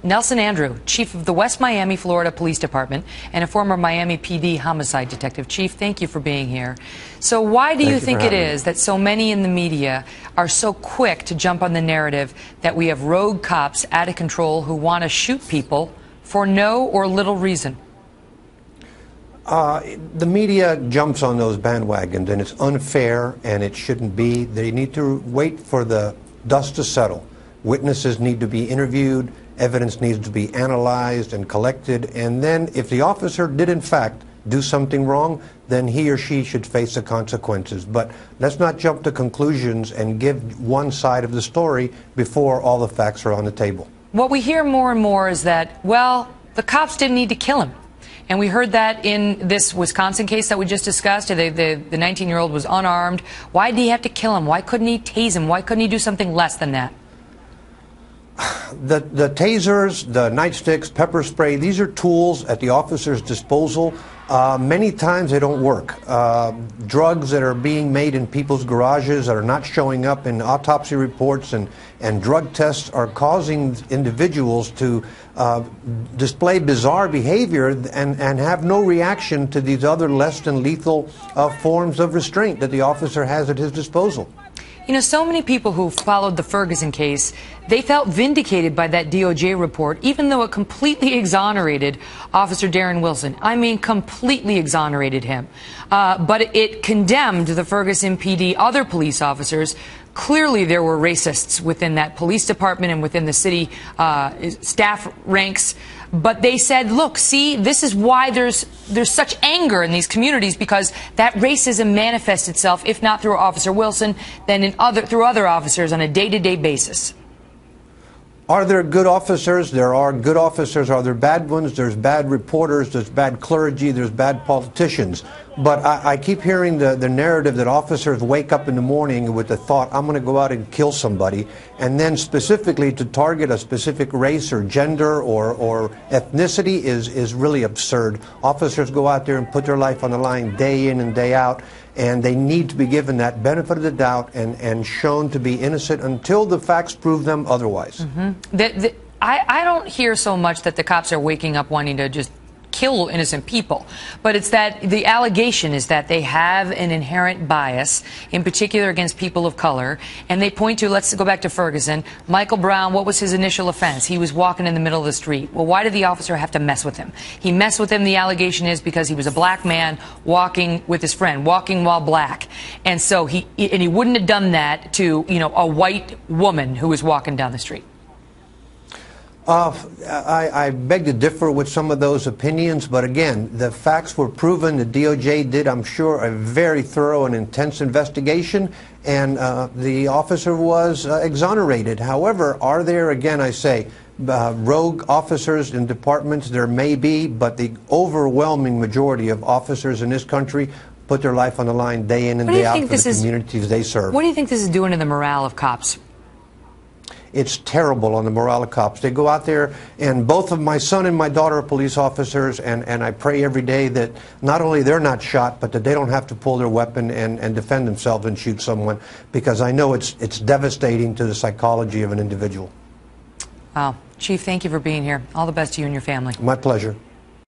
Nelson Andreu, chief of the West Miami, Florida Police Department and a former Miami PD homicide detective. Chief, thank you for being here. So why do you think it is that so many in the media are so quick to jump on the narrative that we have rogue cops out of control who want to shoot people for no or little reason? The media jumps on those bandwagons, and it's unfair, and it shouldn't be. They need to wait for the dust to settle. Witnesses need to be interviewed, evidence needs to be analyzed and collected, and then if the officer did in fact do something wrong, then he or she should face the consequences. But let's not jump to conclusions and give one side of the story before all the facts are on the table. What we hear more and more is that, well, the cops didn't need to kill him. And we heard that in this Wisconsin case that we just discussed. The 19-year-old was unarmed. Why did he have to kill him? Why couldn't he tase him? Why couldn't he do something less than that? The tasers, the nightsticks, pepper spray, these are tools at the officer's disposal. Many times they don't work. Drugs that are being made in people's garages that are not showing up in autopsy reports and drug tests are causing individuals to display bizarre behavior and have no reaction to these other less than lethal forms of restraint that the officer has at his disposal. You know, so many people who followed the Ferguson case, they felt vindicated by that DOJ report, even though it completely exonerated Officer Darren Wilson. I mean, completely exonerated him. But it condemned the Ferguson PD other police officers. Clearly, there were racists within that police department and within the city staff ranks. But they said, look, see, this is why there's such anger in these communities, because that racism manifests itself, if not through Officer Wilson, then through other officers on a day-to-day basis. Are there good officers? There are good officers. Are there bad ones? There's bad reporters, there's bad clergy, there's bad politicians. But I keep hearing the narrative that officers wake up in the morning with the thought, I'm going to go out and kill somebody, and then specifically to target a specific race or gender or ethnicity is really absurd. Officers go out there and put their life on the line day in and day out, and they need to be given that benefit of the doubt and shown to be innocent until the facts prove them otherwise. Mm-hmm. I don't hear so much that the cops are waking up wanting to just kill innocent people, but it's that the allegation is that they have an inherent bias, in particular against people of color, and they point to, let's go back to Ferguson, Michael Brown. What was his initial offense? He was walking in the middle of the street. Well, why did the officer have to mess with him? He messed with him, the allegation is, because he was a black man walking with his friend, walking while black, and so he wouldn't have done that to, you know, a white woman who was walking down the street. I beg to differ with some of those opinions, but again, the facts were proven. The DOJ did, I'm sure, a very thorough and intense investigation, and the officer was exonerated. However, are there, again, I say, rogue officers in departments? There may be, but the overwhelming majority of officers in this country put their life on the line day in and day out for the communities they serve. What do you think this is doing to the morale of cops? It's terrible on the morale of cops. They go out there, and both of my son and my daughter are police officers, and I pray every day that not only they're not shot, but that they don't have to pull their weapon and defend themselves and shoot someone, because I know it's devastating to the psychology of an individual. Wow. Chief, thank you for being here. All the best to you and your family. My pleasure.